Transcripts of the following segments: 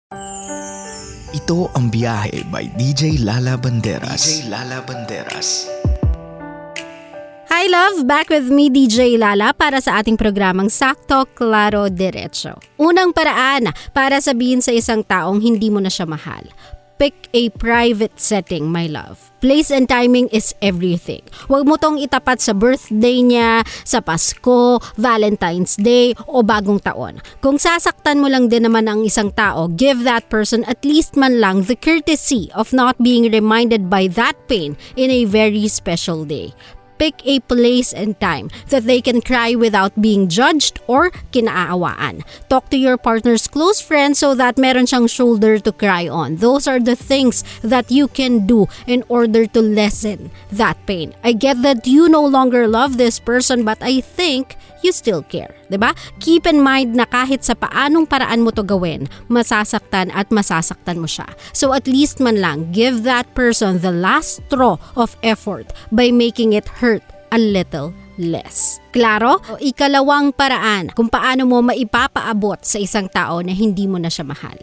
Ito ang Biyahe by DJ Lala Banderas. DJ Lala Banderas. Hi love! Back with me DJ Lala para sa ating programang Sakto, Klaro, Diretso. Unang paraan para sabihin sa isang taong hindi mo na siya mahal. Pick a private setting, my love. Place and timing is everything. Huwag mo tong itapat sa birthday niya, sa Pasko, Valentine's Day, o bagong taon. Kung sasaktan mo lang din naman ang isang tao, give that person at least man lang the courtesy of not being reminded by that pain in a very special day. Pick a place and time that they can cry without being judged or kinaawaan. Talk to your partner's close friends so that meron siyang shoulder to cry on. Those are the things that you can do in order to lessen that pain. I get that you no longer love this person but I think you still care, 'di ba? Keep in mind na kahit sa paanong paraan mo to gawin, masasaktan at masasaktan mo siya. So at least man lang, give that person the last straw of effort by making it hurt a little less. Klaro? O ikalawang paraan kung paano mo maipapaabot sa isang tao na hindi mo na siya mahal.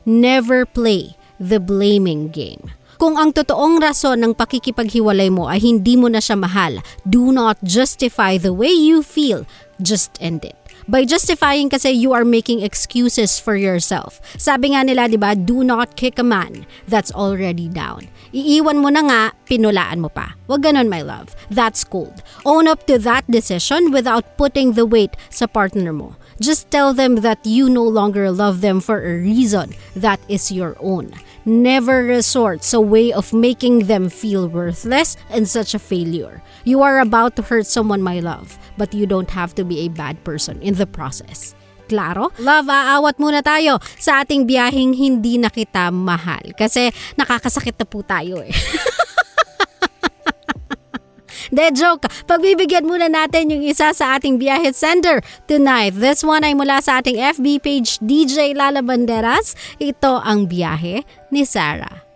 Never play the blaming game. Kung ang totoong rason ng pakikipaghiwalay mo ay hindi mo na siya mahal, do not justify the way you feel. Just end it. By justifying kasi you are making excuses for yourself. Sabi nga nila, 'di ba, do not kick a man that's already down. Iiwan mo na nga, pinulaan mo pa. Wag ganon, my love. That's cold. Own up to that decision without putting the weight sa partner mo. Just tell them that you no longer love them for a reason that is your own. Never resort sa way of making them feel worthless and such a failure. You are about to hurt someone, my love, but you don't have to be a bad person in the process. Klaro? Love, aawat muna tayo sa ating biyaheng hindi na kita mahal. Kasi nakakasakit na po tayo eh. De joke, pagbibigyan muna natin yung isa sa ating Byahe Sender tonight. This one ay mula sa ating FB page DJ Lala Banderas. Ito ang biyahe ni Sarah.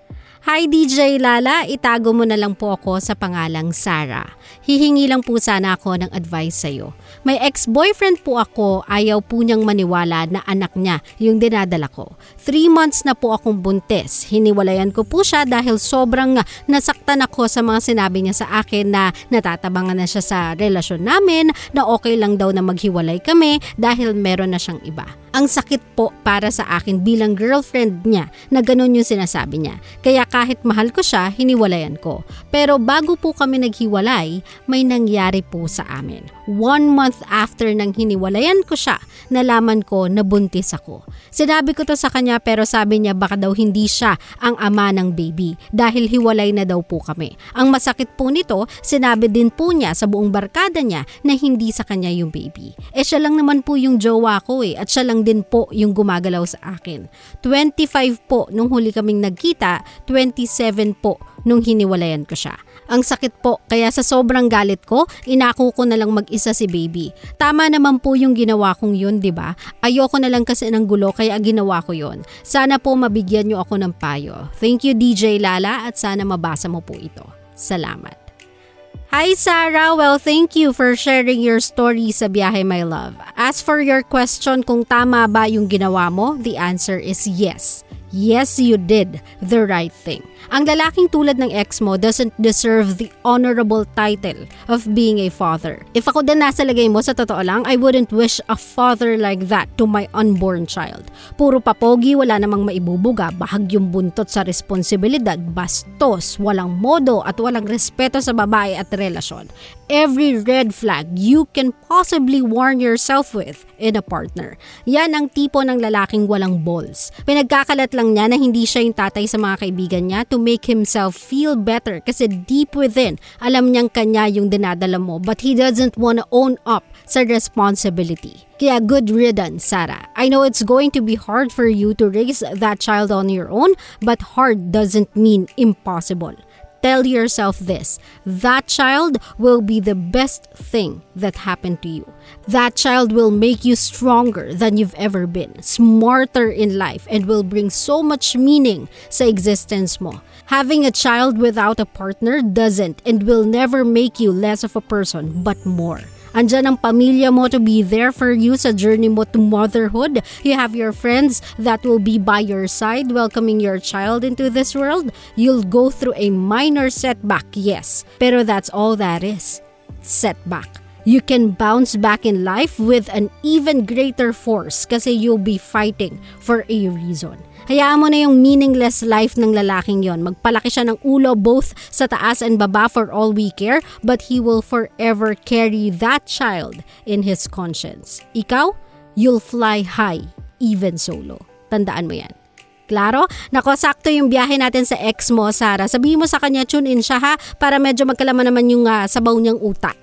Hi DJ Lala, itago mo na lang po ako sa pangalang Sarah. Hihingi lang po sana ako ng advice sa'yo. May ex-boyfriend po ako, ayaw po niyang maniwala na anak niya yung dinadala ko. 3 months na po akong buntis. Hiniwalayan ko po siya dahil sobrang nasaktan ako sa mga sinabi niya sa akin na natatabangan na siya sa relasyon namin, na okay lang daw na maghiwalay kami dahil meron na siyang iba. Ang sakit po para sa akin bilang girlfriend niya na ganun yung sinasabi niya. Kaya kahit mahal ko siya, hiniwalayan ko. Pero bago po kami naghiwalay, may nangyari po sa amin. 1 month after nang hiniwalayan ko siya, nalaman ko na buntis ako. Sinabi ko to sa kanya pero sabi niya baka daw hindi siya ang ama ng baby dahil hiwalay na daw po kami. Ang masakit po nito, sinabi din po niya sa buong barkada niya na hindi sa kanya yung baby. Siya lang naman po yung jowa ko at siya lang din po yung gumagalaw sa akin. 25 po nung huli kaming nagkita, 27 po nung hiniwalayan ko siya. Ang sakit po, kaya sa sobrang galit ko, inako ko na lang mag-isa si baby. Tama naman po yung ginawa kong yun, 'di ba? Ayoko na lang kasi ng gulo kaya ginawa ko yun. Sana po mabigyan niyo ako ng payo. Thank you DJ Lala at sana mabasa mo po ito. Salamat. Hi Sarah, well thank you for sharing your story sa biyahe my love. As for your question kung tama ba yung ginawa mo, the answer is yes. Yes, you did the right thing. Ang lalaking tulad ng ex mo doesn't deserve the honorable title of being a father. If ako din nasa lagay mo, sa totoo lang, I wouldn't wish a father like that to my unborn child. Puro papogi, wala namang maibubuga, bahagyong buntot sa responsibilidad, bastos, walang modo at walang respeto sa babae at relasyon. Every red flag you can possibly warn yourself with in a partner. Yan ang tipo ng lalaking walang balls. Pinagkakalat lang niya na hindi siya yung tatay sa mga kaibigan niya to make himself feel better kasi deep within, alam niyang kanya yung dinadala mo but he doesn't wanna own up sa responsibility. Kaya good riddance, Sarah. I know it's going to be hard for you to raise that child on your own, but hard doesn't mean impossible. Tell yourself this, that child will be the best thing that happened to you. That child will make you stronger than you've ever been, smarter in life, and will bring so much meaning sa existence mo. Having a child without a partner doesn't and will never make you less of a person, but more. Andyan ang pamilya mo to be there for you sa journey mo to motherhood. You have your friends that will be by your side welcoming your child into this world. You'll go through a minor setback, yes. Pero that's all that is. Setback. You can bounce back in life with an even greater force kasi you'll be fighting for a reason. Hayaan mo na yung meaningless life ng lalaking yon. Magpalaki siya ng ulo both sa taas and baba for all we care, but he will forever carry that child in his conscience. Ikaw, you'll fly high, even solo. Tandaan mo yan. Klaro? Nako, sakto yung biyahe natin sa ex mo, Sarah. Sabihin mo sa kanya, tune in siya ha, para medyo magkalaman naman yung sabaw niyang utak.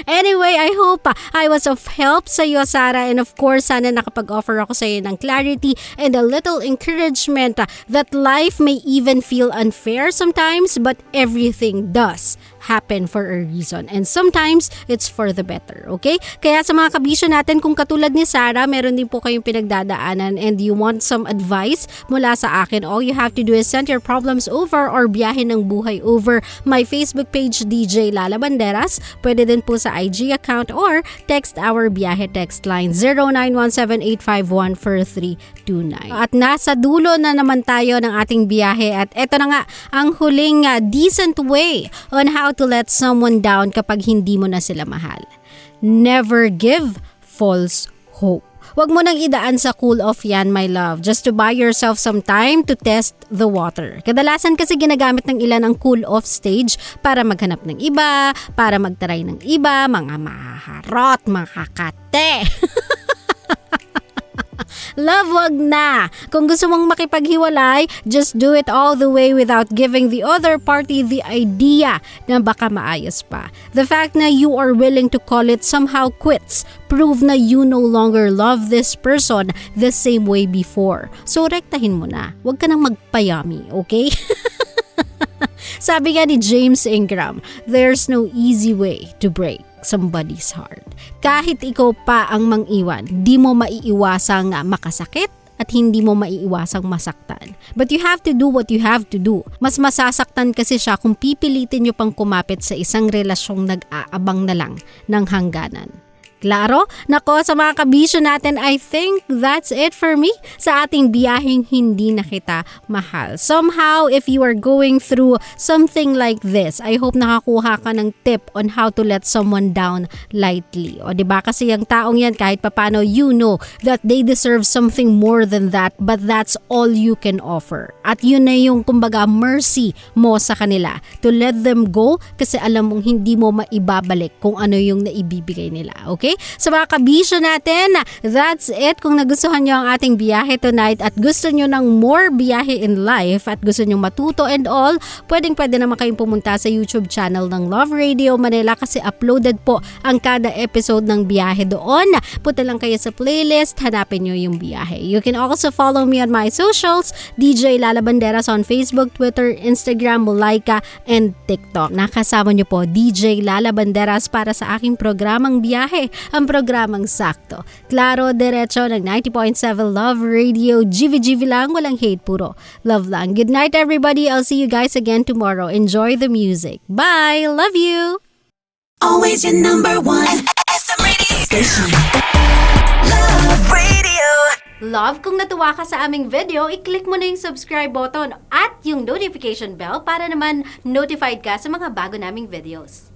Anyway, I hope I was of help sa iyo, Sarah. And of course, sana nakapag-offer ako sa iyo ng clarity and a little encouragement that life may even feel unfair sometimes, but everything does happen for a reason. And sometimes, it's for the better, okay? Kaya sa mga kabisyo natin, kung katulad ni Sarah, meron din po kayong pinagdadaanan and you want some advice mula sa akin, all you have to do is send your problems over or biyahe ng buhay over my Facebook page, DJ Lala Banderas. Pwede din po sa IG account or text our Byahe text line 0917-851-4329. At nasa dulo na naman tayo ng ating biyahe at eto na nga ang huling decent way on how to let someone down kapag hindi mo na sila mahal. Never give false hope. Huwag mo nang idaan sa cool off yan, my love, just to buy yourself some time to test the water. Kadalasan kasi ginagamit ng ilan ang cool off stage para maghanap ng iba, para magtaray ng iba, mga mahaharot, mga kakate. Love, wag na. Kung gusto mong makipaghiwalay, just do it all the way without giving the other party the idea na baka maayos pa. The fact na you are willing to call it somehow quits, prove na you no longer love this person the same way before. So, rektahin mo na. Wag ka nang magpayami, okay? Sabi nga ni James Ingram, there's no easy way to break somebody's heart. Kahit ikaw pa ang mang-iwan, di mo maiiwasang makasakit at hindi mo maiiwasang masaktan. But you have to do what you have to do. Mas masasaktan kasi siya kung pipilitin nyo pang kumapit sa isang relasyong nag-aabang na lang ng hangganan. Klaro? Nako, sa mga kabisyo natin, I think that's it for me sa ating biyaheng hindi na kita mahal. Somehow, if you are going through something like this, I hope nakakuha ka ng tip on how to let someone down lightly. O diba? Kasi yung taong yan, kahit papano, you know that they deserve something more than that, but that's all you can offer. At yun na yung, kumbaga, mercy mo sa kanila. To let them go, kasi alam mong hindi mo maibabalik kung ano yung naibibigay nila. Okay? Sa mga kabisyo natin, that's it. Kung nagustuhan nyo ang ating biyahe tonight at gusto nyo ng more biyahe in life at gusto nyo matuto and all, pwede naman kayong pumunta sa YouTube channel ng Love Radio Manila kasi uploaded po ang kada episode ng biyahe doon. Punta lang kayo sa playlist, hanapin nyo yung biyahe. You can also follow me on my socials, DJ Lala Banderas on Facebook, Twitter, Instagram, Malaika, and TikTok. Nakasama nyo po DJ Lala Banderas para sa aking programang biyahe. Ang programang sakto. Klaro, derecho ng 90.7 Love Radio. GV lang, walang hate, puro love lang. Good night, everybody. I'll see you guys again tomorrow. Enjoy the music. Bye! Love you! Always your number one SM radio station. Love Radio. Love, kung natuwa ka sa aming video, i-click mo na yung subscribe button at yung notification bell para naman notified ka sa mga bago naming videos.